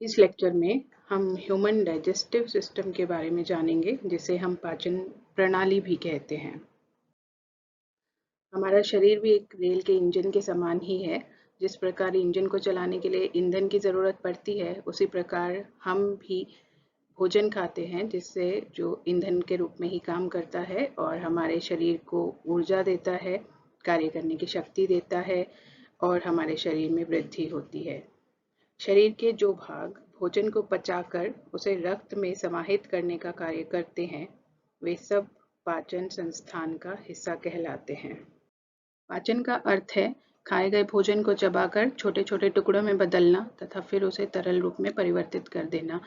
इस लेक्चर में हम ह्यूमन डाइजेस्टिव सिस्टम के बारे में जानेंगे, जिसे हम पाचन प्रणाली भी कहते हैं। हमारा शरीर भी एक रेल के इंजन के समान ही है। जिस प्रकार इंजन को चलाने के लिए ईंधन की ज़रूरत पड़ती है, उसी प्रकार हम भी भोजन खाते हैं, जिससे जो ईंधन के रूप में ही काम करता है और हमारे शरीर को ऊर्जा देता है, कार्य करने की शक्ति देता है और हमारे शरीर में वृद्धि होती है। शरीर के जो भाग भोजन को पचाकर उसे रक्त में समाहित करने का कार्य करते हैं, वे सब पाचन संस्थान का हिस्सा कहलाते हैं। पाचन का अर्थ है खाए गए भोजन को चबाकर छोटे छोटे टुकड़ों में बदलना तथा फिर उसे तरल रूप में परिवर्तित कर देना,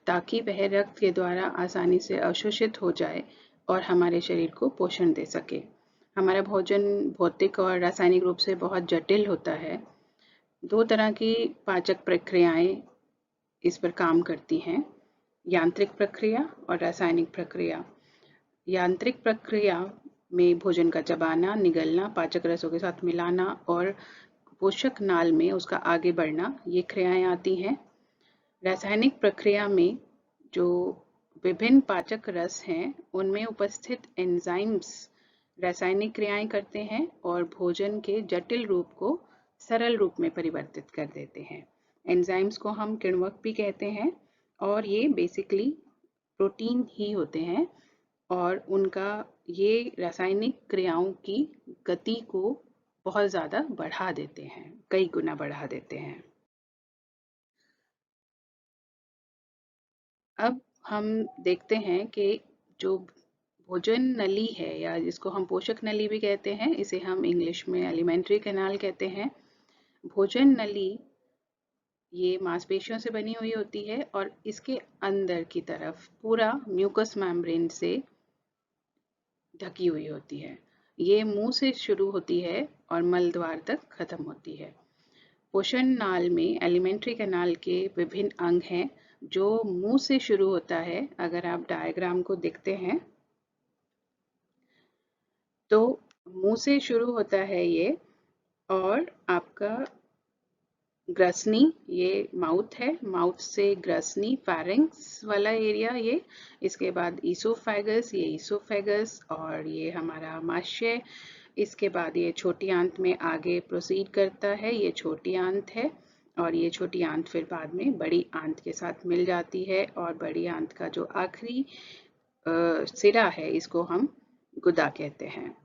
ताकि वह रक्त के द्वारा आसानी से अवशोषित हो जाए और हमारे शरीर को पोषण दे सके। हमारा भोजन भौतिक और रासायनिक रूप से बहुत जटिल होता है। दो तरह की पाचक प्रक्रियाएं इस पर काम करती हैं: यांत्रिक प्रक्रिया और रासायनिक प्रक्रिया। यांत्रिक प्रक्रिया में भोजन का चबाना, निगलना, पाचक रसों के साथ मिलाना और पोषक नाल में उसका आगे बढ़ना, ये क्रियाएं आती हैं। रासायनिक प्रक्रिया में जो विभिन्न पाचक रस हैं, उनमें उपस्थित एंजाइम्स रासायनिक क्रियाएं करते हैं और भोजन के जटिल रूप को सरल रूप में परिवर्तित कर देते हैं। एंजाइम्स को हम किण्वक भी कहते हैं और ये बेसिकली प्रोटीन ही होते हैं और उनका ये रासायनिक क्रियाओं की गति को बहुत ज़्यादा बढ़ा देते हैं, कई गुना बढ़ा देते हैं। अब हम देखते हैं कि जो भोजन नली है, या जिसको हम पोषक नली भी कहते हैं, इसे हम इंग्लिश में एलिमेंट्री कैनाल कहते हैं। भोजन नली ये मांसपेशियों से बनी हुई होती है और इसके अंदर की तरफ पूरा म्यूकस मेम्ब्रेन से ढकी हुई होती है। ये मुंह से शुरू होती है और मल द्वार तक खत्म होती है। पोषण नाल में एलिमेंट्री कैनाल के विभिन्न अंग हैं, जो मुंह से शुरू होता है। अगर आप डायग्राम को देखते हैं तो मुंह से शुरू होता है ये, और आपका ग्रसनी ये माउथ है, माउथ से ग्रसनी फैरिंग्स वाला एरिया ये, इसके बाद ईसोफेगस, ये ईसोफेगस और ये हमारा आमाशय। इसके बाद ये छोटी आंत में आगे प्रोसीड करता है, ये छोटी आंत है और ये छोटी आंत फिर बाद में बड़ी आंत के साथ मिल जाती है और बड़ी आंत का जो आखिरी सिरा है, इसको हम गुदा कहते हैं।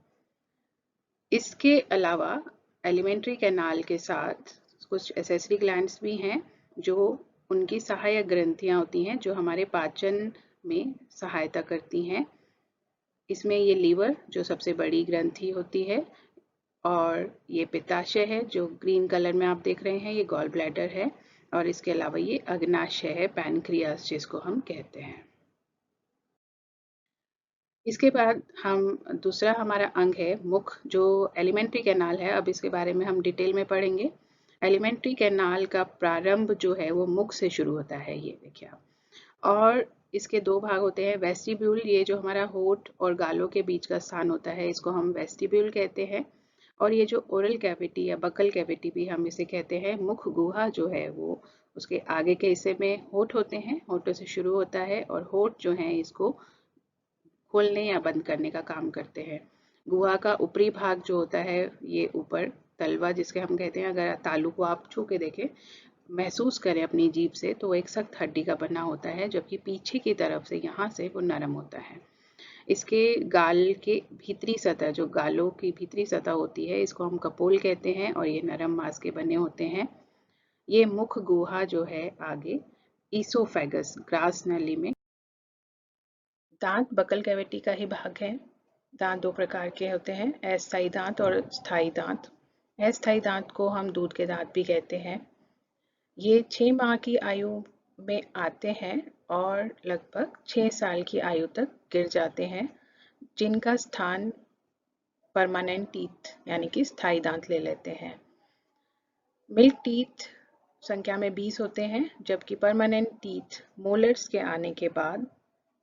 इसके अलावा एलिमेंट्री कैनाल के साथ कुछ एसेसरी ग्लैंड्स भी हैं, जो उनकी सहायक ग्रंथियां होती हैं, जो हमारे पाचन में सहायता करती हैं। इसमें ये लीवर जो सबसे बड़ी ग्रंथि होती है, और ये पित्ताशय है जो ग्रीन कलर में आप देख रहे हैं, ये गॉल ब्लैडर है, और इसके अलावा ये अग्नाशय है, पैनक्रियास जिसको हम कहते हैं। इसके बाद हम दूसरा हमारा अंग है मुख, जो एलिमेंट्री कैनाल है। अब इसके बारे में हम डिटेल में पढ़ेंगे। एलिमेंट्री कैनाल का प्रारंभ जो है वो मुख से शुरू होता है, ये देखिए आप। और इसके दो भाग होते हैं। वेस्टिब्यूल, ये जो हमारा होठ और गालों के बीच का स्थान होता है, इसको हम वेस्टिब्यूल कहते हैं। और ये जो ओरल कैविटी या बकल कैविटी भी हम इसे कहते हैं। मुख गुहा जो है वो उसके आगे के हिस्से में होठ होते हैं, होठों से शुरू होता है और होठ जो है इसको खोलने या बंद करने का काम करते हैं। गुहा का ऊपरी भाग जो होता है, ये ऊपर तलवा जिसके हम कहते हैं, अगर तालू को आप छू के देखें, महसूस करें अपनी जीभ से, तो वो एक सख्त हड्डी का बना होता है, जबकि पीछे की तरफ से यहाँ से वो नरम होता है। इसके गाल के भीतरी सतह, जो गालों की भीतरी सतह होती है, इसको हम कपोल कहते हैं और ये नरम मांस के बने होते हैं। ये मुख गुहा जो है आगे ईसोफेगस ग्रास नली में। दांत बकल कैविटी का ही भाग है। दांत दो प्रकार के होते हैं, अस्थायी दांत और स्थायी दांत। अस्थायी दांत को हम दूध के दांत भी कहते हैं। ये 6 माह की आयु में आते हैं और लगभग 6 साल की आयु तक गिर जाते हैं, जिनका स्थान परमानेंट टीथ यानी कि स्थायी दांत ले लेते हैं। मिल्क टीथ संख्या में 20 होते हैं, जबकि परमानेंट टीथ मोलर्स के आने के बाद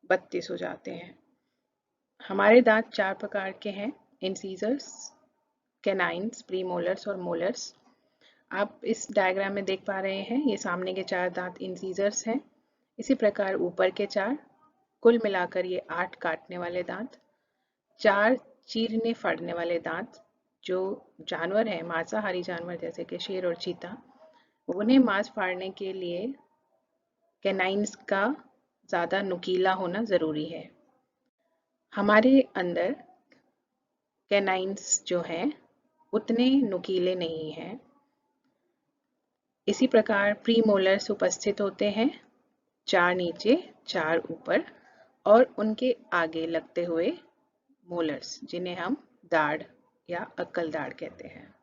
32 हो जाते हैं। हमारे दांत 4 प्रकार के हैं: इंसीजर्स, कैनाइन्स, प्रीमोलर्स और मोलर्स। आप इस डायग्राम में देख पा रहे हैं, ये सामने के 4 दांत इंसीजर्स हैं। इसी प्रकार ऊपर के 4, कुल मिलाकर ये 8 काटने वाले दांत, 4 चीरने फाड़ने वाले दांत। जो जानवर हैं, मांसाहारी जानवर जैसे कि शेर और चीता, उन्हें मांस फाड़ने के लिए कैनाइन्स का ज़्यादा नुकीला होना ज़रूरी है। हमारे अंदर कैनाइन्स जो हैं उतने नुकीले नहीं हैं। इसी प्रकार प्रीमोलर्स उपस्थित होते हैं, 4 नीचे 4 ऊपर, और उनके आगे लगते हुए मोलर्स, जिन्हें हम दाढ़ या अक्कल दाढ़ कहते हैं।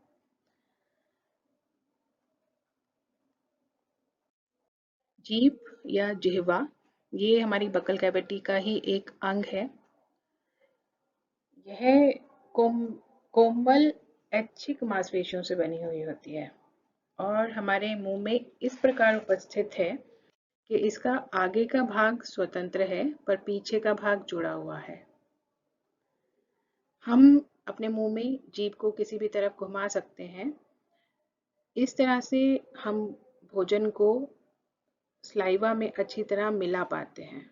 जीभ या जिह्वा, ये हमारी बकल कैविटी का ही एक अंग है। यह कोमल ऐच्छिक मांसपेशियों से बनी हुई होती है और हमारे मुंह में इस प्रकार उपस्थित है कि इसका आगे का भाग स्वतंत्र है पर पीछे का भाग जुड़ा हुआ है। हम अपने मुंह में जीभ को किसी भी तरफ घुमा सकते हैं। इस तरह से हम भोजन को स्लाइवा में अच्छी तरह मिला पाते हैं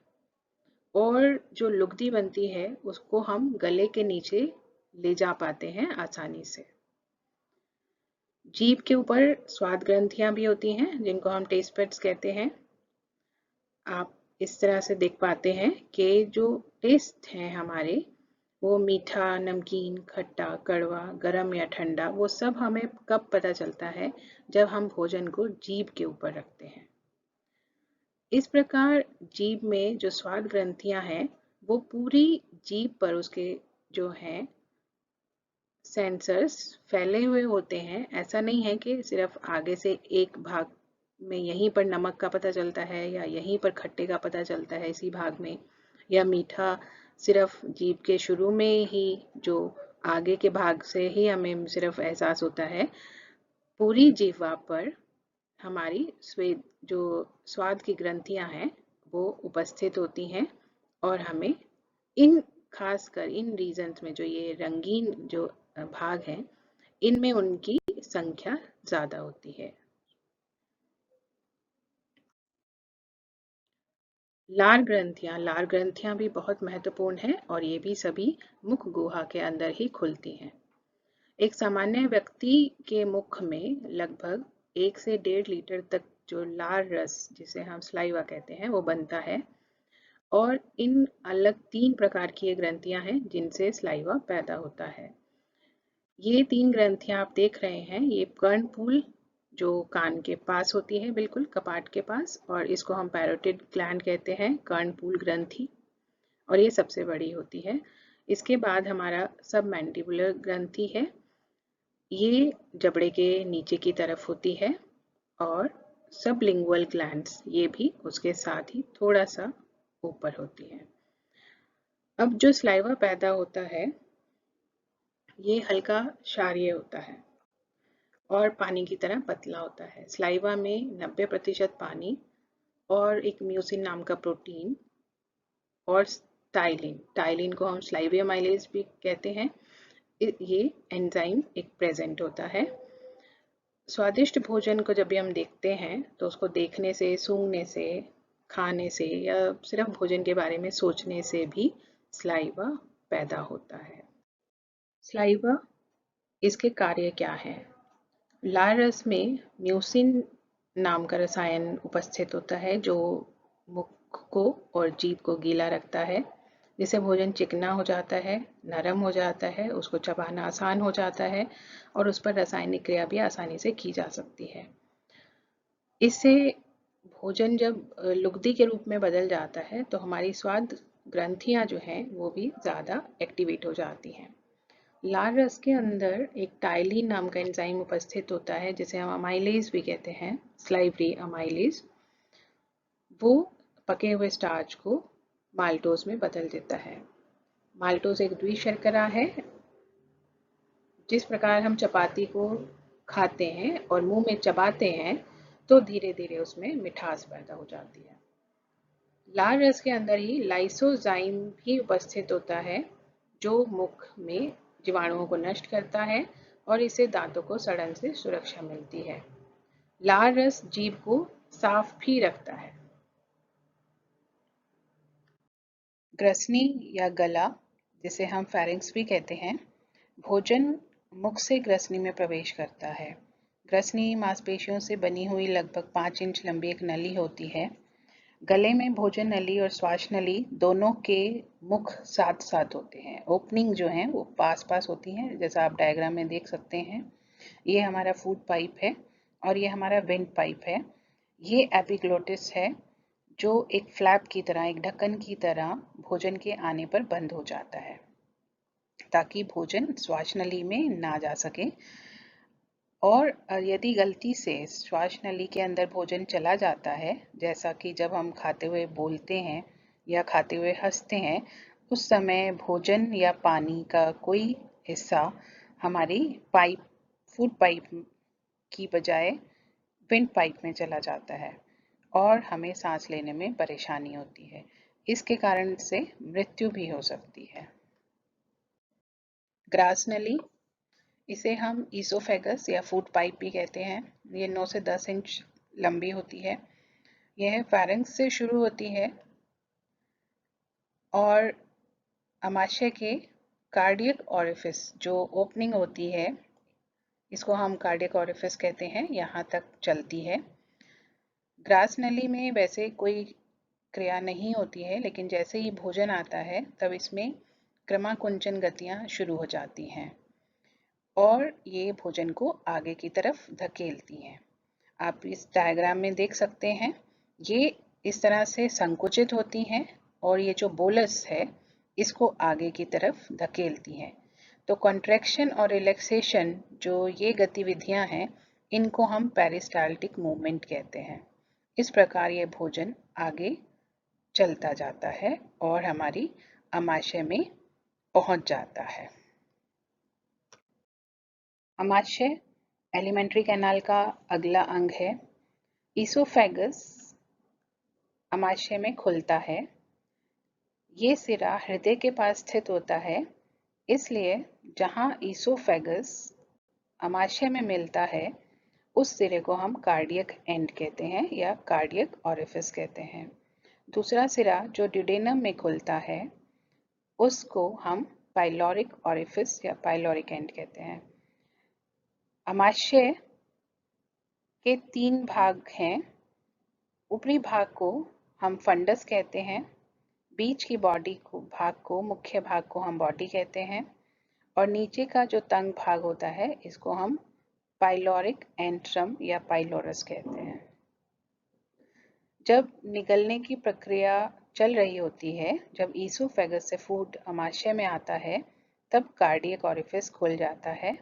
और जो लुगदी बनती है उसको हम गले के नीचे ले जा पाते हैं आसानी से। जीभ के ऊपर स्वाद ग्रंथियां भी होती हैं जिनको हम टेस्ट बड्स कहते हैं। आप इस तरह से देख पाते हैं कि जो टेस्ट हैं हमारे, वो मीठा, नमकीन, खट्टा, कड़वा, गरम या ठंडा, वो सब हमें कब पता चलता है? जब हम भोजन को जीभ के ऊपर रखते हैं। इस प्रकार जीभ में जो स्वाद ग्रंथियां हैं वो पूरी जीभ पर उसके जो हैं सेंसर्स फैले हुए होते हैं। ऐसा नहीं है कि सिर्फ आगे से एक भाग में यहीं पर नमक का पता चलता है या यहीं पर खट्टे का पता चलता है इसी भाग में, या मीठा सिर्फ जीभ के शुरू में ही जो आगे के भाग से ही हमें सिर्फ एहसास होता है। पूरी जीह्वा पर हमारी स्वेद जो स्वाद की ग्रंथियां हैं वो उपस्थित होती हैं और हमें इन खासकर इन रीजन्स में जो ये रंगीन जो भाग हैं इनमें उनकी संख्या ज्यादा होती है। लार ग्रंथियां भी बहुत महत्वपूर्ण हैं और ये भी सभी मुख गुहा के अंदर ही खुलती हैं। एक सामान्य व्यक्ति के मुख में लगभग 1 से 1.5 लीटर तक जो लार रस, जिसे हम स्लाइवा कहते हैं, वो बनता है और इन अलग 3 प्रकार की ये ग्रंथियां हैं जिनसे स्लाइवा पैदा होता है। ये 3 ग्रंथियां आप देख रहे हैं, ये कर्णपूल जो कान के पास होती है, बिल्कुल कपाट के पास, और इसको हम पैरोटिड ग्लैंड कहते हैं, कर्णपूल ग्रंथि, और ये सबसे बड़ी होती है। इसके बाद हमारा सब मैंडिबुलर ग्रंथि है, ये जबड़े के नीचे की तरफ होती है, और सबलिंगुअल ग्लैंड्स ये भी उसके साथ ही थोड़ा सा ऊपर होती है। अब जो स्लाइवा पैदा होता है ये हल्का क्षारीय होता है और पानी की तरह पतला होता है। स्लाइवा में 90% पानी और एक म्यूसिन नाम का प्रोटीन और टाइलिन को हम स्लाइविया माइलेज भी कहते हैं, ये एंजाइम एक प्रेजेंट होता है। स्वादिष्ट भोजन को जब भी हम देखते हैं तो उसको देखने से, सूंघने से, खाने से या सिर्फ भोजन के बारे में सोचने से भी स्लाइवा पैदा होता है। स्लाइवा, इसके कार्य क्या है? लार रस में म्यूसिन नाम का रसायन उपस्थित होता है जो मुख को और जीभ को गीला रखता है, जिससे भोजन चिकना हो जाता है, नरम हो जाता है, उसको चबाना आसान हो जाता है और उस पर रासायनिक क्रिया भी आसानी से की जा सकती है। इससे भोजन जब लुगदी के रूप में बदल जाता है तो हमारी स्वाद ग्रंथियां जो हैं वो भी ज़्यादा एक्टिवेट हो जाती हैं। लार रस के अंदर एक टाइलिन नाम का एंजाइम उपस्थित होता है जिसे हम अमाइलेज भी कहते हैं, स्लाइवरी अमाइलेज। वो पके हुए स्टार्च को माल्टोज में बदल देता है। माल्टोज एक द्विशर्करा है। जिस प्रकार हम चपाती को खाते हैं और मुंह में चबाते हैं तो धीरे धीरे उसमें मिठास पैदा हो जाती है। लार रस के अंदर ही लाइसोजाइम भी उपस्थित होता है जो मुख में जीवाणुओं को नष्ट करता है और इससे दांतों को सड़न से सुरक्षा मिलती है। लार रस जीभ को साफ भी रखता है। ग्रसनी या गला, जिसे हम फेरिंक्स भी कहते हैं, भोजन मुख से ग्रसनी में प्रवेश करता है। ग्रसनी मांसपेशियों से बनी हुई लगभग 5 इंच लंबी एक नली होती है। गले में भोजन नली और श्वास नली दोनों के मुख साथ साथ होते हैं। ओपनिंग जो है वो पास पास होती हैं, जैसा आप डायग्राम में देख सकते हैं। ये हमारा फूड पाइप है और ये हमारा विंड पाइप है। ये एपिग्लोटिस है जो एक फ्लैप की तरह, एक ढक्कन की तरह भोजन के आने पर बंद हो जाता है ताकि भोजन श्वास नली में ना जा सके। और यदि गलती से श्वास नली के अंदर भोजन चला जाता है, जैसा कि जब हम खाते हुए बोलते हैं या खाते हुए हंसते हैं, उस समय भोजन या पानी का कोई हिस्सा हमारी पाइप, फूड पाइप की बजाय विंड पाइप में चला जाता है और हमें सांस लेने में परेशानी होती है। इसके कारण से मृत्यु भी हो सकती है। ग्रास नली, इसे हम ईसोफेगस या फूड पाइप भी कहते हैं। ये 9 से 10 इंच लंबी होती है। यह फेरिंक्स से शुरू होती है और आमाशय के कार्डियक ओरिफिस, जो ओपनिंग होती है, इसको हम कार्डियक ओरिफिस कहते हैं, यहाँ तक चलती है। ग्रास नली में वैसे कोई क्रिया नहीं होती है, लेकिन जैसे ही भोजन आता है तब इसमें क्रमाकुंचन गतियाँ शुरू हो जाती हैं और ये भोजन को आगे की तरफ धकेलती हैं। आप इस डायग्राम में देख सकते हैं, ये इस तरह से संकुचित होती हैं और ये जो बोलस है इसको आगे की तरफ धकेलती हैं। तो कॉन्ट्रैक्शन और रिलैक्सेशन, जो ये गतिविधियां हैं, इनको हम पेरिस्टाल्टिक मूवमेंट कहते हैं। इस प्रकार ये भोजन आगे चलता जाता है और हमारी आमाशय में पहुंच जाता है। आमाशय एलिमेंट्री कैनाल का अगला अंग है। ईसोफेगस आमाशय में खुलता है। ये सिरा हृदय के पास स्थित होता है, इसलिए जहां ईसोफेगस आमाशय में मिलता है उस सिरे को हम कार्डियक एंड कहते हैं या कार्डियक ओरिफिस कहते हैं। दूसरा सिरा जो ड्यूडेनम में खुलता है उसको हम पाइलोरिक ओरिफिस या पाइलोरिक एंड कहते हैं। आमाशय के 3 भाग हैं। ऊपरी भाग को हम फंडस कहते हैं, बीच की बॉडी को भाग को, मुख्य भाग को हम बॉडी कहते हैं और नीचे का जो तंग भाग होता है इसको हम पाइलोरिक एंट्रम या पाइलोरस कहते हैं। जब निगलने की प्रक्रिया चल रही होती है, जब ईसोफेगस से फूड आमाशय में आता है, तब कार्डियक ओरिफिस खुल जाता है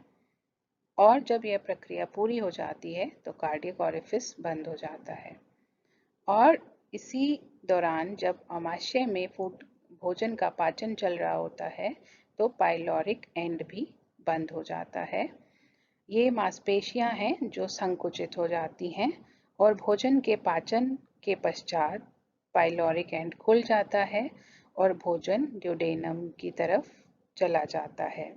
और जब यह प्रक्रिया पूरी हो जाती है तो कार्डियक ओरिफिस बंद हो जाता है। और इसी दौरान जब आमाशय में भोजन का पाचन चल रहा होता है तो पाइलोरिक एंड भी बंद हो जाता है। ये मांसपेशियां हैं जो संकुचित हो जाती हैं और भोजन के पाचन के पश्चात पाइलोरिक एंड खुल जाता है और भोजन ड्यूडेनम की तरफ चला जाता है।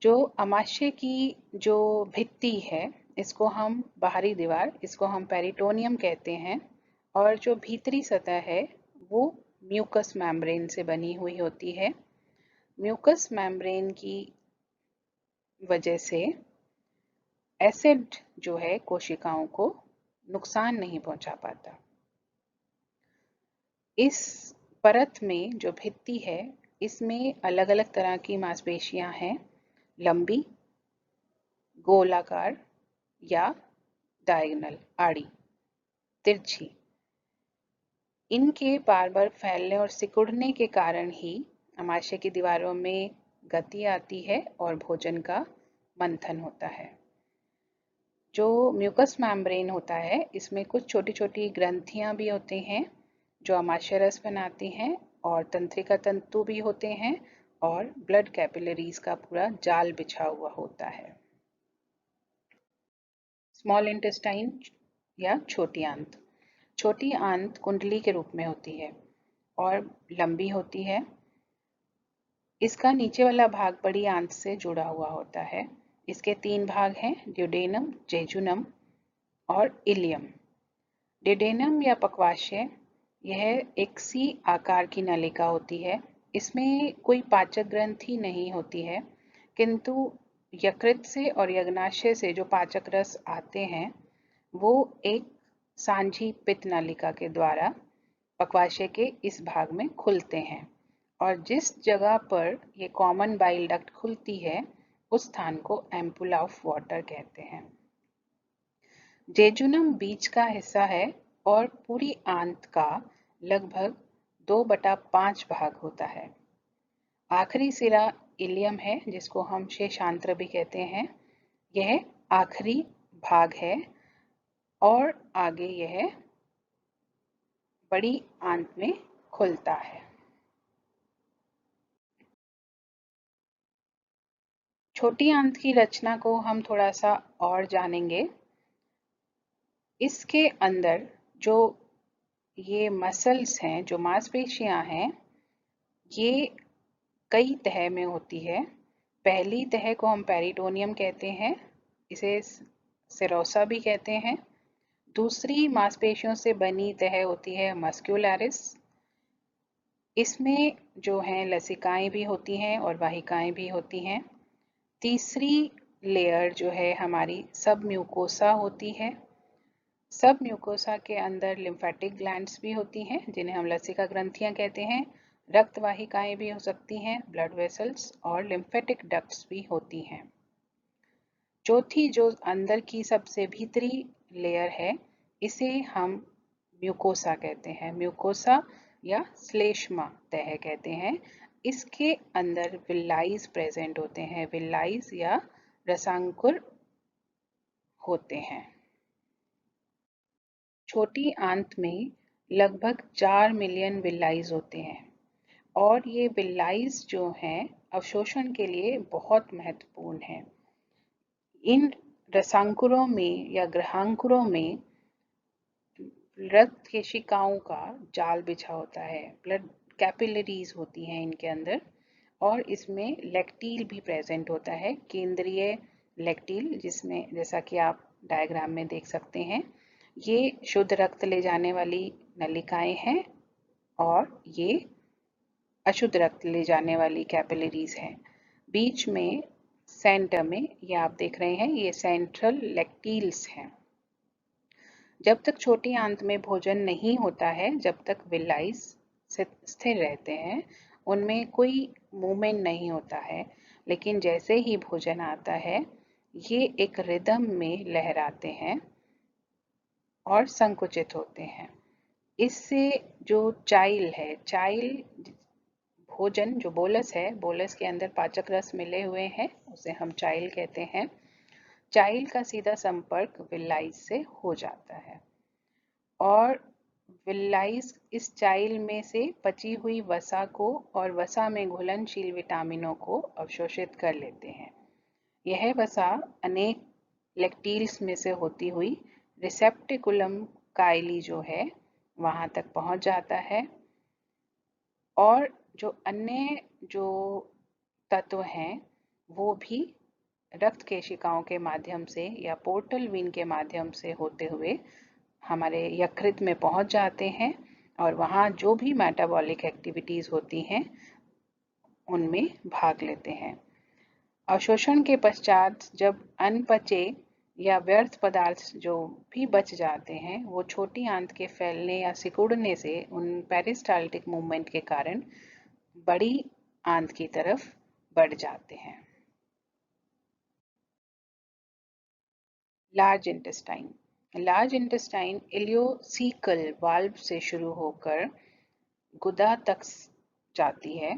जो आमाशय की जो भित्ति है, इसको हम बाहरी दीवार, इसको हम पेरिटोनियम कहते हैं और जो भीतरी सतह है वो म्यूकस मेम्ब्रेन से बनी हुई होती है। म्यूकस मेम्ब्रेन की वजह से एसिड जो है कोशिकाओं को नुकसान नहीं पहुंचा पाता। इस परत में जो भित्ति है इसमें अलग अलग तरह की मांसपेशियां हैं, लंबी, गोलाकार या डायगोनल, आड़ी, तिरछी। इनके बार बार फैलने और सिकुड़ने के कारण ही आमाशय की दीवारों में गति आती है और भोजन का मंथन होता है। जो म्यूकस मेम्ब्रेन होता है इसमें कुछ छोटी छोटी ग्रंथियां भी होती हैं जो आमाशय रस बनाती हैं और तंत्रिका तंतु भी होते हैं और ब्लड कैपिलरीज का पूरा जाल बिछा हुआ होता है। स्मॉल इंटेस्टाइन या छोटी आंत। छोटी आंत कुंडली के रूप में होती है और लंबी होती है। इसका नीचे वाला भाग बड़ी आंत से जुड़ा हुआ होता है। इसके 3 भाग हैं, ड्यूडेनम, जेजुनम और इलियम। ड्यूडेनम या पक्वाशय यह एक सी आकार की नलिका होती है। इसमें कोई पाचक ग्रंथि नहीं होती है, किंतु यकृत से और यज्ञाशय से जो पाचक रस आते हैं वो एक सांझी पित्त नलिका के द्वारा पक्वाशय के इस भाग में खुलते हैं, और जिस जगह पर ये कॉमन बाइल डक्ट खुलती है उस स्थान को एम्पुला ऑफ वाटर कहते हैं। जेजुनम बीच का हिस्सा है और पूरी आंत का लगभग 2/5 भाग होता है। आखिरी सिरा इलियम है, जिसको हम शेषांत्र भी कहते हैं। यह आखिरी भाग है और आगे यह बड़ी आंत में खुलता है। छोटी आंत की रचना को हम थोड़ा सा और जानेंगे। इसके अंदर जो ये मसल्स हैं, जो मांसपेशियां हैं, ये कई तह में होती है। पहली तह को हम पेरिटोनियम कहते हैं, इसे सेरोसा भी कहते हैं। दूसरी मांसपेशियों से बनी तह होती है मस्क्यूलरिस। इसमें जो हैं लसिकाएं भी होती हैं और वाहिकाएं भी होती हैं। तीसरी लेयर जो है हमारी सब म्यूकोसा होती है। सब म्यूकोसा के अंदर लिम्फेटिक ग्लैंड्स भी होती हैं, जिन्हें हम लसिका ग्रंथियां कहते हैं। रक्त वाहिकाएं भी हो सकती हैं, ब्लड वेसल्स, और लिम्फेटिक डक्ट्स भी होती हैं। चौथी जो अंदर की सबसे भीतरी लेयर है, इसे हम म्यूकोसा कहते हैं। म्यूकोसा या श्लेष्मा तह कहते हैं। इसके अंदर विलाइज प्रेजेंट होते हैं। विलाइज या रसांकुर होते हैं। छोटी आंत में लगभग 4 मिलियन विलाइज होते हैं, और ये विलाइज जो हैं अवशोषण के लिए बहुत महत्वपूर्ण हैं। इन रसांकुरों में या ग्रहांकुरों में रक्त केशिकाओं का जाल बिछा होता है। ब्लड कैपिलरीज होती हैं इनके अंदर, और इसमें लेक्टील भी प्रेजेंट होता है, केंद्रीय लेक्टील, जिसमें जैसा कि आप डायग्राम में देख सकते हैं, ये शुद्ध रक्त ले जाने वाली नलिकाएं हैं और ये अशुद्ध रक्त ले जाने वाली कैपिलरीज हैं। बीच में सेंटर में ये आप देख रहे हैं, ये सेंट्रल लेक्टील्स हैं। जब तक छोटी आंत में भोजन नहीं होता है, जब तक विलाइज स्थिर रहते हैं, उनमें कोई मूवमेंट नहीं होता है। लेकिन जैसे ही भोजन आता है, ये एक रिदम में लहराते हैं और संकुचित होते हैं। इससे जो चाइल है, चाइल भोजन जो बोलस है, बोलस के अंदर पाचक रस मिले हुए हैं, उसे हम चाइल कहते हैं। चाइल का सीधा संपर्क विलाइज से हो जाता है और विलाइज इस चाइल में से बची हुई वसा को और वसा में घुलनशील विटामिनों को अवशोषित कर लेते हैं। यह वसा अनेक लेक्टील्स में से होती हुई रिसेप्टिकुलम काइली जो है वहां तक पहुंच जाता है, और जो अन्य जो तत्व हैं वो भी रक्त केशिकाओं के माध्यम से या पोर्टल वीन के माध्यम से होते हुए हमारे यकृत में पहुंच जाते हैं, और वहाँ जो भी मेटाबॉलिक एक्टिविटीज होती हैं उनमें भाग लेते हैं। अवशोषण के पश्चात जब अनपचे या व्यर्थ पदार्थ जो भी बच जाते हैं, वो छोटी आंत के फैलने या सिकुड़ने से उन पेरिस्टाल्टिक मूवमेंट के कारण बड़ी आंत की तरफ बढ़ जाते हैं। Large intestine. Large intestine ileocecal valve से शुरू होकर गुदा तक जाती है।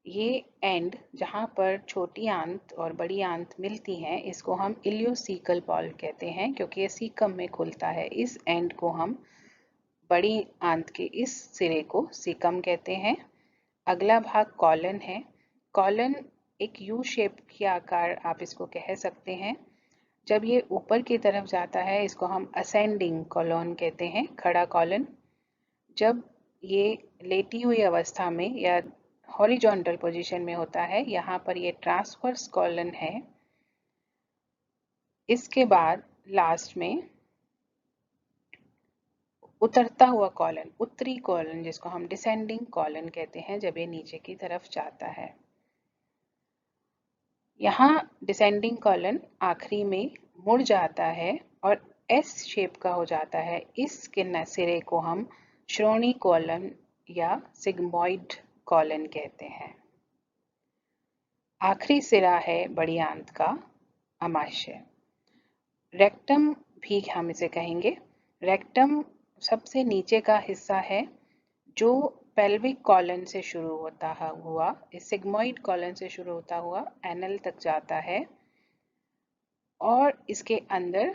ये एंड जहाँ पर छोटी आंत और बड़ी आंत मिलती हैं, इसको हम इलियोसीकल वाल्व कहते हैं, क्योंकि ये सीकम में खुलता है। इस एंड को हम बड़ी आंत के इस सिरे को सीकम कहते हैं। अगला भाग कॉलन है। कॉलन एक यू शेप की आकार आप इसको कह सकते हैं। जब ये ऊपर की तरफ जाता है, इसको हम असेंडिंग कॉलन कहते हैं, खड़ा कॉलन। जब ये लेटी हुई अवस्था में या हॉरिजॉन्टल पोजीशन में होता है। यहाँ पर ये ट्रांसवर्स कॉलन है। इसके बाद लास्ट में उतरता हुआ कॉलन, उत्तरी कॉलन, जिसको हम डिसेंडिंग कॉलन कहते हैं जब ये नीचे की तरफ जाता है। यहाँ डिसेंडिंग कॉलन आखिरी में मुड़ जाता है और एस शेप का हो जाता है। इस सिरे को हम श्रोणी कॉलन या सिग्मोइड कॉलन कहते हैं। आखिरी सिरा है बड़ी आंत का अमाशय। रेक्टम भी हम इसे कहेंगे। रेक्टम सबसे नीचे का हिस्सा है जो पेल्विक कॉलन से शुरू होता हुआ, इस सिग्मोइड कॉलन से शुरू होता हुआ एनल तक जाता है और इसके अंदर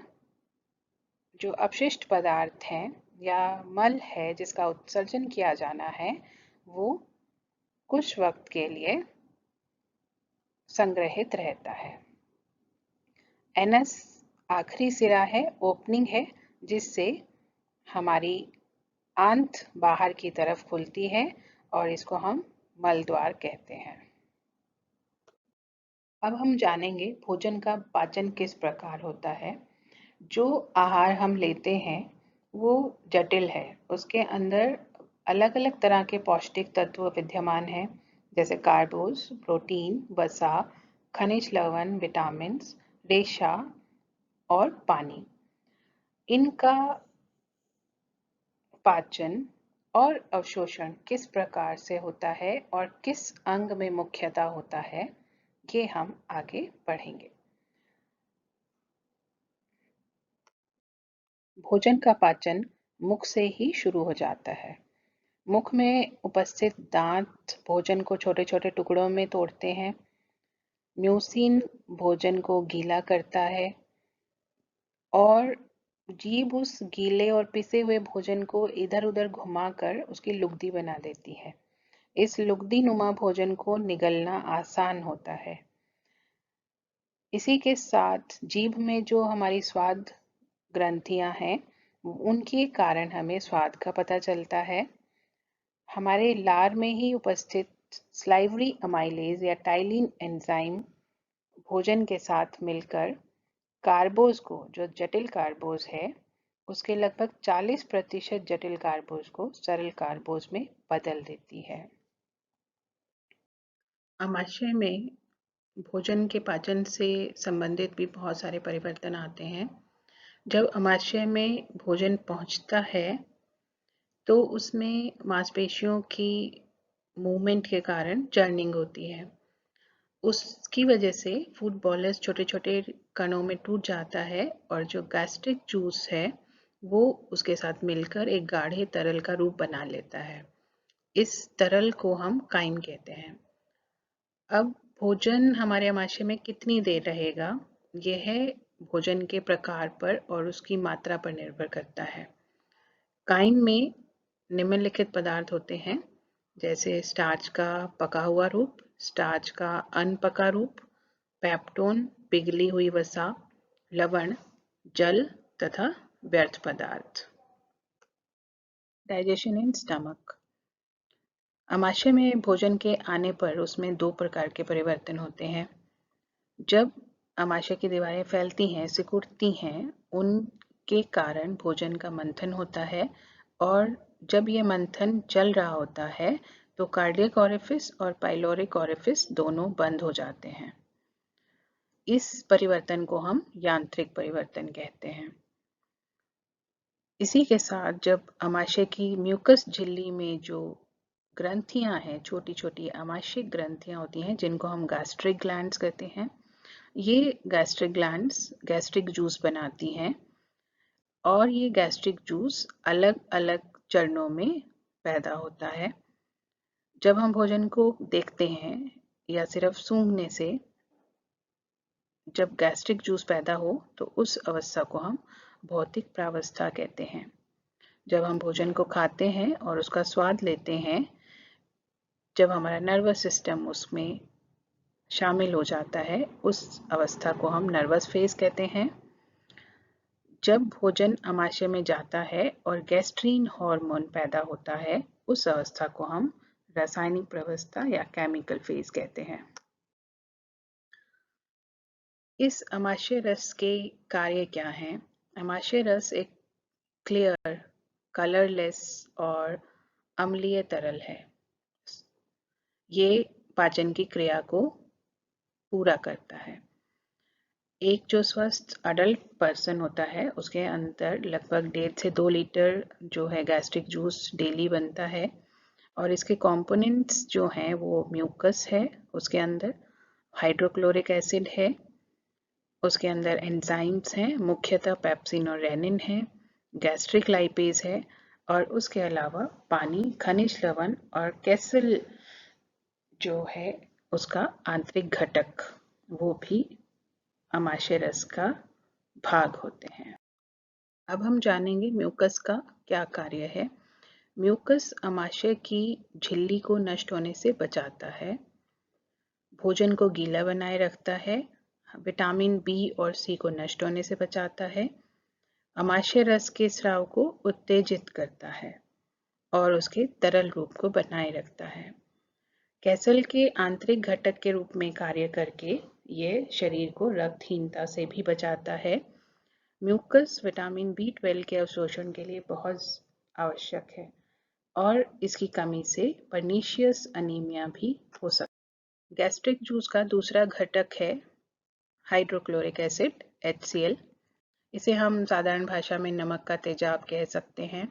जो अपशिष्ट पदार्थ हैं या मल है जिसका उत्सर्जन किया जाना है, वो कुछ वक्त के लिए संग्रहित रहता है। एनस आखिरी सिरा है, ओपनिंग है, जिससे हमारी आंत बाहर की तरफ खुलती है और इसको हम मलद्वार कहते हैं। अब हम जानेंगे भोजन का पाचन किस प्रकार होता है। जो आहार हम लेते हैं वो जटिल है। उसके अंदर अलग अलग तरह के पौष्टिक तत्व विद्यमान हैं, जैसे कार्बोज, प्रोटीन, वसा, खनिज लवण, विटामिन्स, रेशा और पानी। इनका पाचन और अवशोषण किस प्रकार से होता है और किस अंग में मुख्यतः होता है, ये हम आगे पढ़ेंगे। भोजन का पाचन मुख से ही शुरू हो जाता है। मुख में उपस्थित दांत भोजन को छोटे छोटे टुकड़ों में तोड़ते हैं। म्यूसिन भोजन को गीला करता है और जीभ उस गीले और पिसे हुए भोजन को इधर उधर घुमाकर उसकी लुगदी बना देती है। इस लुगदी नुमा भोजन को निगलना आसान होता है। इसी के साथ जीभ में जो हमारी स्वाद ग्रंथियां हैं, उनके कारण हमें स्वाद का पता चलता है। हमारे लार में ही उपस्थित स्लाइवरी अमाइलेज या टाइलिन एंजाइम भोजन के साथ मिलकर कार्बोज को, जो जटिल कार्बोज है, उसके लगभग 40% जटिल कार्बोज को सरल कार्बोज में बदल देती है। आमाशय में भोजन के पाचन से संबंधित भी बहुत सारे परिवर्तन आते हैं। जब आमाशय में भोजन पहुंचता है तो उसमें मांसपेशियों की मूवमेंट के कारण चर्निंग होती है। उसकी वजह से फूड बॉलस छोटे छोटे कणों में टूट जाता है और जो गैस्ट्रिक जूस है वो उसके साथ मिलकर एक गाढ़े तरल का रूप बना लेता है। इस तरल को हम काइम कहते हैं। अब भोजन हमारे आमाशय में कितनी देर रहेगा, यह भोजन के प्रकार पर और उसकी मात्रा पर निर्भर करता है। काइम में निम्नलिखित पदार्थ होते हैं, जैसे स्टार्च का पका हुआ रूप, स्टार्च का अनपका रूप, पेप्टोन पिघली हुई वसा, लवण, जल तथा व्यर्थ पदार्थ। Digestion in stomach. आमाशय में भोजन के आने पर उसमें 2 प्रकार के परिवर्तन होते हैं। जब आमाशय की दीवारें फैलती हैं, सिकुड़ती हैं, उनके कारण भोजन का मंथन होता है और जब यह मंथन चल रहा होता है तो कार्डियक ओरिफिस और पाइलोरिक ओरिफिस दोनों बंद हो जाते हैं। इस परिवर्तन को हम यांत्रिक परिवर्तन कहते हैं। इसी के साथ जब आमाशय की म्यूकस झिल्ली में जो ग्रंथियां हैं, छोटी छोटी आमाशयिक ग्रंथियां होती हैं, जिनको हम गैस्ट्रिक ग्लैंड्स कहते हैं, ये गैस्ट्रिक ग्लैंड्स गैस्ट्रिक जूस बनाती हैं और ये गैस्ट्रिक जूस अलग अलग चरणों में पैदा होता है। जब हम भोजन को देखते हैं या सिर्फ सूंघने से जब गैस्ट्रिक जूस पैदा हो तो उस अवस्था को हम भौतिक प्रावस्था कहते हैं। जब हम भोजन को खाते हैं और उसका स्वाद लेते हैं, जब हमारा नर्वस सिस्टम उसमें शामिल हो जाता है, उस अवस्था को हम नर्वस फेज कहते हैं। जब भोजन आमाशय में जाता है और गैस्ट्रीन हार्मोन पैदा होता है, उस अवस्था को हम रासायनिक प्रवस्था या केमिकल फेज कहते हैं। इस अमाशय रस के कार्य क्या हैं? अमाशय रस एक क्लियर, कलरलेस और अम्लीय तरल है। ये पाचन की क्रिया को पूरा करता है। एक जो स्वस्थ अडल्ट पर्सन होता है उसके अंदर लगभग 1.5 से 2 लीटर जो है गैस्ट्रिक जूस डेली बनता है, और इसके कंपोनेंट्स जो हैं वो म्यूकस है, उसके अंदर हाइड्रोक्लोरिक एसिड है, उसके अंदर एंजाइम्स हैं, मुख्यतः पेप्सिन और रेनिन है, गैस्ट्रिक लाइपेज है, और उसके अलावा पानी, खनिज लवण और कैसल जो है उसका आंतरिक घटक वो भी अमाशय रस का भाग होते हैं। अब हम जानेंगे म्यूकस का क्या कार्य है। म्यूकस अमाशय की झिल्ली को नष्ट होने से बचाता है, भोजन को गीला बनाए रखता है, विटामिन बी और सी को नष्ट होने से बचाता है, अमाशय रस के स्राव को उत्तेजित करता है और उसके तरल रूप को बनाए रखता है। कैसल के आंतरिक घटक के रूप में कार्य करके ये शरीर को रक्तहीनता से भी बचाता है। म्यूकस विटामिन B12 के अवशोषण के लिए बहुत आवश्यक है और इसकी कमी से पर्नीशियस अनीमिया भी हो सकता है। गैस्ट्रिक जूस का दूसरा घटक है हाइड्रोक्लोरिक एसिड HCl। इसे हम साधारण भाषा में नमक का तेजाब कह सकते हैं।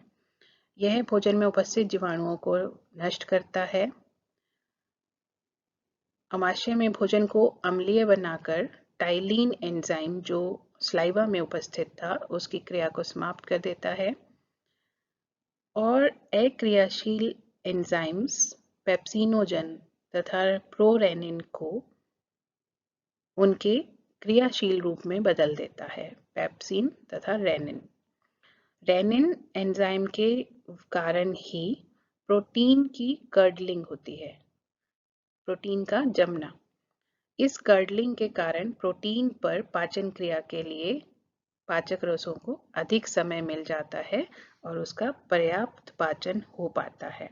यह भोजन में उपस्थित जीवाणुओं को नष्ट करता है। अमाशय में भोजन को अम्लीय बनाकर टाइलीन एंजाइम जो स्लाइवा में उपस्थित था उसकी क्रिया को समाप्त कर देता है, और अक्रियाशील एंजाइम्स पेप्सिनोजन तथा प्रोरेनिन को उनके क्रियाशील रूप में बदल देता है, पेप्सिन तथा रेनिन। रेनिन एंजाइम के कारण ही प्रोटीन की कर्डलिंग होती है, प्रोटीन का जमना। इस कर्डलिंग के कारण प्रोटीन पर पाचन क्रिया के लिए पाचक रसों को अधिक समय मिल जाता है और उसका पर्याप्त पाचन हो पाता है।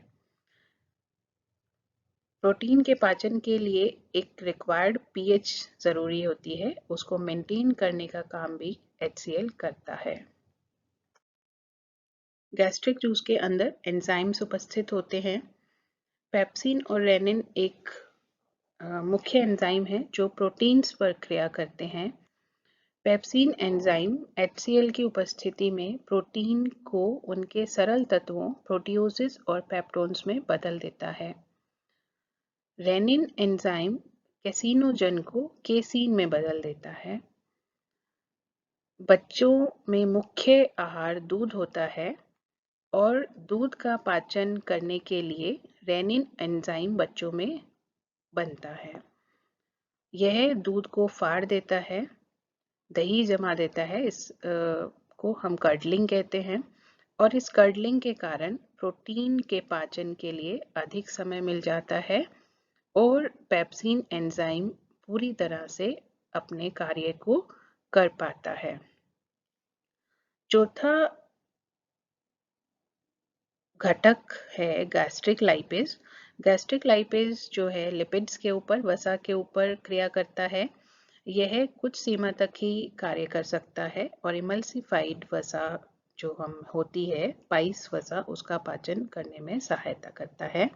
प्रोटीन के पाचन के लिए एक रिक्वायर्ड पीएच जरूरी होती है, उसको मेंटेन करने का काम भी HCl करता है। गैस्ट्रिक जूस के अंदर एंजाइम्स उपस्थित होते हैं। पेप्सिन और रेनिन एक मुख्य एंजाइम है जो प्रोटीन्स पर क्रिया करते हैं। पेप्सिन एंजाइम HCl की उपस्थिति में प्रोटीन को उनके सरल तत्वों प्रोटियोसिस और पेप्टोन्स में बदल देता है। रेनिन एंजाइम कैसिनोजन को केसीन में बदल देता है। बच्चों में मुख्य आहार दूध होता है और दूध का पाचन करने के लिए रेनिन एंजाइम बच्चों में बनता है। यह दूध को फाड़ देता है, दही जमा देता है, इस को हम कर्डलिंग कहते हैं, और इस कर्डलिंग के कारण प्रोटीन के पाचन के लिए अधिक समय मिल जाता है और पेप्सिन एंजाइम पूरी तरह से अपने कार्य को कर पाता है। चौथा घटक है गैस्ट्रिक लाइपेज। गैस्ट्रिक लाइपेज जो है लिपिड्स के ऊपर, वसा के ऊपर क्रिया करता है। यह कुछ सीमा तक ही कार्य कर सकता है और इमल्सिफाइड वसा जो हम होती है, पाइस वसा, उसका पाचन करने में सहायता करता है।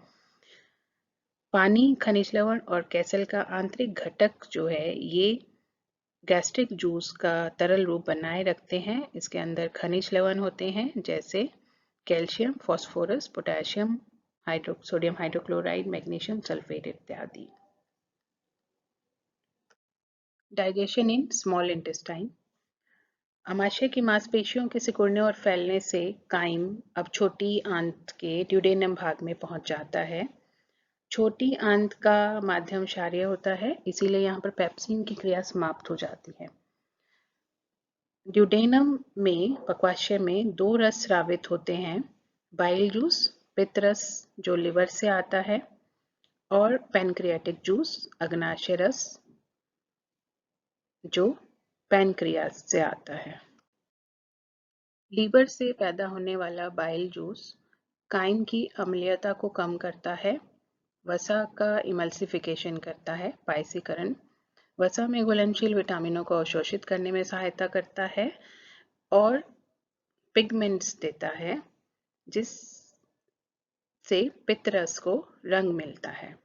पानी, खनिज लवण और कैसल का आंतरिक घटक जो है ये गैस्ट्रिक जूस का तरल रूप बनाए रखते हैं। इसके अंदर खनिज लवण होते हैं जैसे calcium, phosphorus, potassium, sodium hydrochloride, magnesium sulphate इत्यादि। Digestion in small intestine. अमाशय की मांसपेशियों के सिकुड़ने और फैलने से काइम अब छोटी आंत के ड्यूडेनम भाग में पहुंच जाता है। छोटी आंत का माध्यम क्षारीय होता है, इसीलिए यहाँ पर पेप्सिन की क्रिया समाप्त हो जाती है। ड्यूडेनम में, पक्वाशय में, 2 रस स्रावित होते हैं, बाइल जूस, पित्त रस जो लिवर से आता है, और पैनक्रियाटिक जूस, अग्नाशय रस जो पैनक्रियास से आता है। लीवर से पैदा होने वाला बाइल जूस काइम की अम्लीयता को कम करता है वसा का इमल्सिफिकेशन करता है, पायसीकरण। वसा में घुलनशील विटामिनों को अवशोषित करने में सहायता करता है और पिगमेंट्स देता है, जिससे पित्तरस को रंग मिलता है।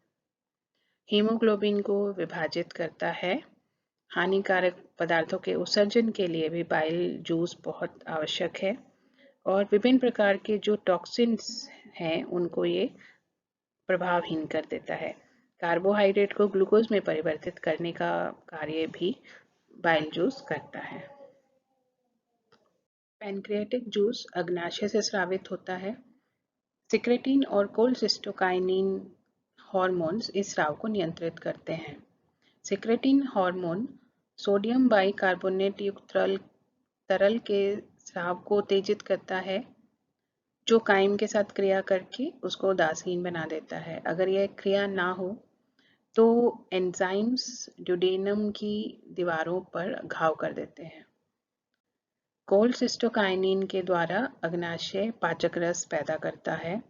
हीमोग्लोबिन को विभाजित करता है। हानिकारक पदार्थों के उत्सर्जन के लिए भी बाइल जूस बहुत आवश्यक है और विभिन्न प्रकार के जो टॉक्सिन्स हैं उनको ये प्रभावहीन कर देता है। कार्बोहाइड्रेट को ग्लूकोज में परिवर्तित करने का कार्य भी बाइल जूस करता है। पैनक्रियाटिक जूस अग्नाशय से स्रावित होता है। सिक्रेटिन और कोलसिस्टोकाइनिन हार्मोन्स इस स्राव को नियंत्रित करते हैं। सिक्रेटिन हार्मोन सोडियम बाइकार्बोनेट युक्त तरल के स्राव को उत्तेजित करता है, जो काइम के साथ क्रिया करके उसको उदासीन बना देता है। अगर यह क्रिया ना हो तो एंजाइम्स ड्यूडेनम की दीवारों पर घाव कर देते हैं। कोलसिस्टोकाइनिन के द्वारा अग्नाशय पाचक रस पैदा करता है,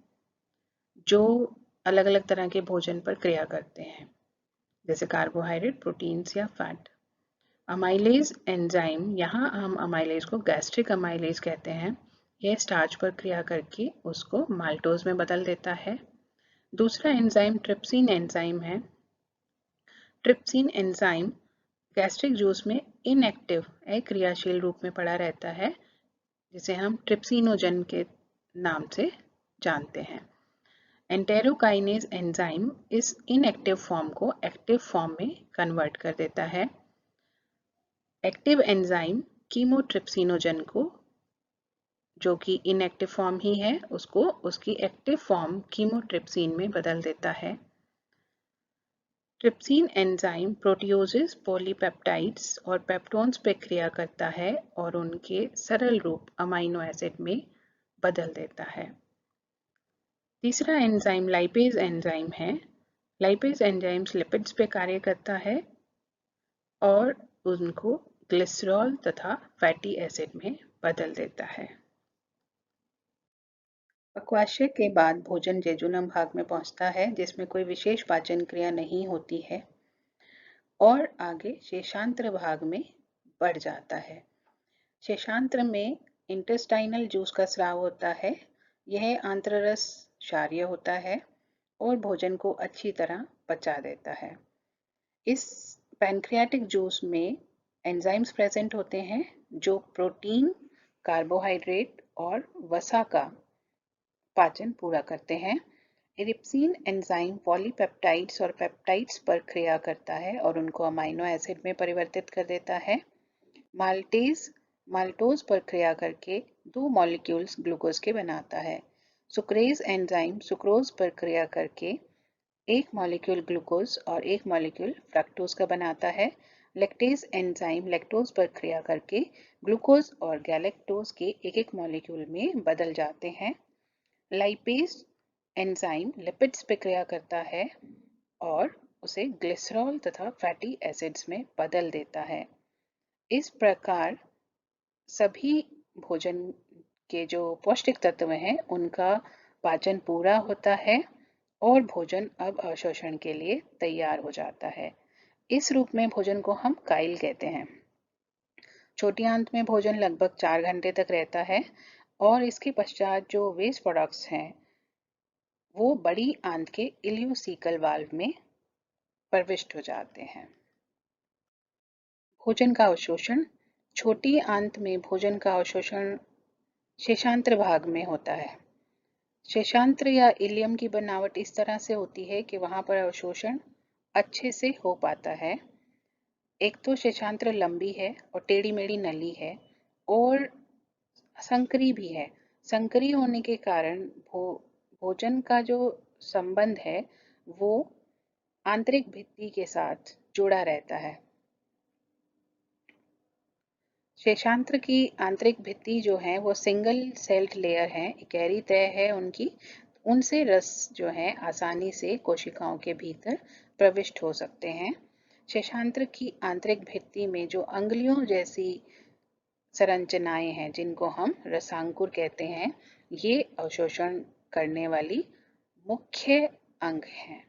जो अलग अलग तरह के भोजन पर क्रिया करते हैं, जैसे कार्बोहाइड्रेट, प्रोटीन्स या फैट। अमाइलेज एंजाइम, यहाँ हम अमाइलेज को गैस्ट्रिक अमाइलेज कहते हैं, यह स्टार्च पर क्रिया करके उसको माल्टोज में बदल देता है। दूसरा एंजाइम ट्रिप्सिन एंजाइम है। ट्रिप्सिन एंजाइम गैस्ट्रिक जूस में इनएक्टिव अक्रियाशील रूप में पड़ा रहता है, जिसे हम ट्रिप्सिनोजन के नाम से जानते हैं। एंटेरोकाइनेज एंजाइम इस इनएक्टिव फॉर्म को एक्टिव फॉर्म में कन्वर्ट कर देता है। एक्टिव एंजाइम कीमोट्रिप्सिनोजन को, जो कि इनएक्टिव फॉर्म ही है, उसको उसकी एक्टिव फॉर्म कीमोट्रिप्सिन में बदल देता है। ट्रिप्सिन एंजाइम प्रोटियोजेस, पॉलीपेप्टाइड्स और पेप्टोन्स पर क्रिया करता है और उनके सरल रूप अमाइनो एसिड में बदल देता है। तीसरा एंजाइम लाइपेज एंजाइम है। लाइपेज एंजाइम्स लिपिड्स पे कार्य करता है और उनको ग्लिसरॉल तथा फैटी एसिड में बदल देता है। पक्वाशय के बाद भोजन जेजुनम भाग में पहुंचता है, जिसमें कोई विशेष पाचन क्रिया नहीं होती है और आगे शेषांत्र भाग में बढ़ जाता है। शेषांत्र में इंटेस्टाइनल जूस का स्राव होता है। यह आंत्ररस क्षारीय होता है और भोजन को अच्छी तरह पचा देता है। इस पैनक्रियाटिक जूस में एंजाइम्स प्रेजेंट होते हैं जो प्रोटीन, कार्बोहाइड्रेट और वसा का पाचन पूरा करते हैं। इरिप्सिन एंजाइम पॉलीपेप्टाइड्स और पेप्टाइड्स पर क्रिया करता है और उनको अमाइनो एसिड में परिवर्तित कर देता है। माल्टोज पर क्रिया करके 2 मॉलिक्यूल्स ग्लूकोज के बनाता है। सुक्रेज एंजाइम सुक्रोज पर क्रिया करके 1 मॉलिक्यूल ग्लूकोज और 1 मॉलिक्यूल फ्रक्टोज का बनाता है। लैक्टेज एंजाइम लैक्टोज पर क्रिया करके ग्लूकोज और गैलेक्टोज के एक एक मॉलिक्यूल में बदल जाते हैं। लाइपेज एंजाइम लिपिड्स पर क्रिया करता है और उसे ग्लिसरॉल तथा फैटी एसिड्स में बदल देता है। इस प्रकार सभी भोजन के जो पौष्टिक तत्व हैं उनका पाचन पूरा होता है और भोजन अब अवशोषण के लिए तैयार हो जाता है। इस रूप में भोजन को हम काइल कहते हैं। छोटी आंत में भोजन लगभग 4 घंटे तक रहता है और इसके पश्चात जो वेस्ट प्रोडक्ट्स हैं वो बड़ी आंत के इलियोसिकल वाल्व में प्रविष्ट हो जाते हैं। भोजन का अवशोषण। छोटी आंत में भोजन का अवशोषण शेषांत्र भाग में होता है। शेषांत्र या इलियम की बनावट इस तरह से होती है कि वहां पर अवशोषण अच्छे से हो पाता है। एक तो शेषांत्र लंबी है और टेढ़ी मेढ़ी नली है और संकरी भी है। संकरी होने के कारण भोजन का जो संबंध है वो आंतरिक भित्ति के साथ जुड़ा रहता है। शेषांत्र की आंतरिक भित्ति जो है वो सिंगल सेल्ड लेयर है, गहरी तह है उनकी, उनसे रस जो है आसानी से कोशिकाओं के भीतर प्रविष्ट हो सकते हैं। शेषांत्र की आंतरिक भित्ति में जो अंगुलियों जैसी संरचनाएं हैं जिनको हम रसांकुर कहते हैं, ये अवशोषण करने वाली मुख्य अंग हैं।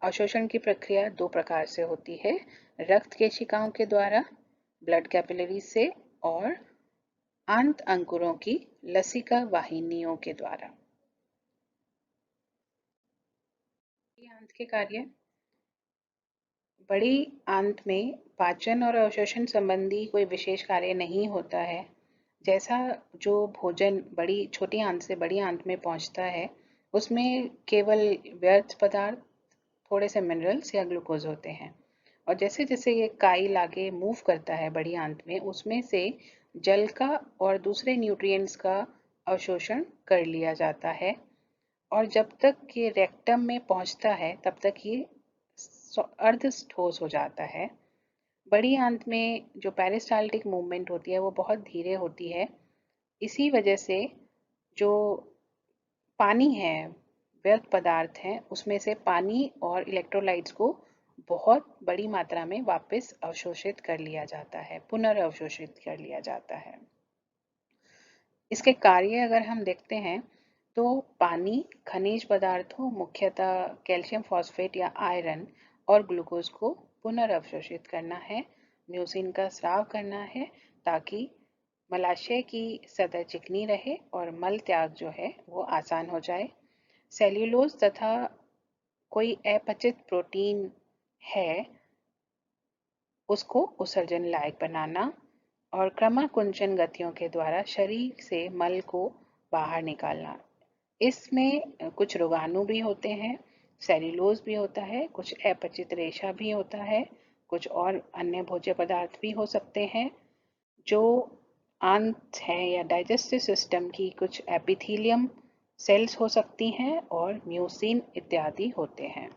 अवशोषण की प्रक्रिया दो प्रकार से होती है, रक्त केशिकाओं के द्वारा, ब्लड कैपिलरी से, और आंत अंकुरों की लसिका वाहिनियों के द्वारा। आंत के कार्य। बड़ी आंत में पाचन और अवशोषण संबंधी कोई विशेष कार्य नहीं होता है। जैसा जो भोजन बड़ी छोटी आंत से बड़ी आंत में पहुंचता है, उसमें केवल व्यर्थ पदार्थ, थोड़े से मिनरल्स या ग्लूकोज होते हैं। और जैसे जैसे ये काइल आगे मूव करता है बड़ी आंत में, उसमें से जल का और दूसरे न्यूट्रिएंट्स का अवशोषण कर लिया जाता है। और जब तक ये रेक्टम में पहुंचता है तब तक ये अर्ध ठोस हो जाता है। बड़ी आंत में जो पेरिस्टाल्टिक मूवमेंट होती है वो बहुत धीरे होती है। इसी वजह से जो पानी है, व्यर्थ पदार्थ हैं, उसमें से पानी और इलेक्ट्रोलाइट्स को बहुत बड़ी मात्रा में वापस अवशोषित कर लिया जाता है, पुनर्अवशोषित कर लिया जाता है। इसके कार्य अगर हम देखते हैं तो पानी, खनिज पदार्थों, मुख्यतः कैल्शियम फॉस्फेट या आयरन और ग्लूकोज को पुनर्अवशोषित करना है, म्यूसिन का स्राव करना है ताकि मलाशय की सतह चिकनी रहे और मल त्याग जो है वो आसान हो जाए। सेल्यूलोज तथा कोई अपचित प्रोटीन है उसको उत्सर्जन लायक बनाना और क्रमाकुंचन गतियों के द्वारा शरीर से मल को बाहर निकालना। इसमें कुछ रोगाणु भी होते हैं, सेल्यूलोज भी होता है, कुछ अपचित रेशा भी होता है, कुछ और अन्य भोज्य पदार्थ भी हो सकते हैं। जो आंत है या डाइजेस्टिव सिस्टम की कुछ एपिथेलियम सेल्स हो सकती हैं और म्यूसिन इत्यादि होते हैं।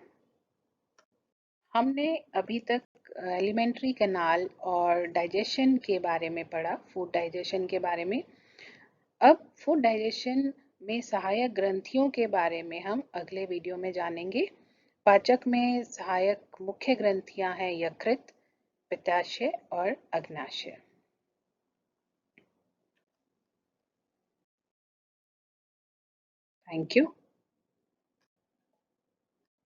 हमने अभी तक एलिमेंट्री कैनाल और डाइजेशन के बारे में पढ़ा, फूड डाइजेशन के बारे में। अब फूड डाइजेशन में सहायक ग्रंथियों के बारे में हम अगले वीडियो में जानेंगे। पाचक में सहायक मुख्य ग्रंथियां हैं यकृत, पित्ताशय और अग्नाशय। Thank you.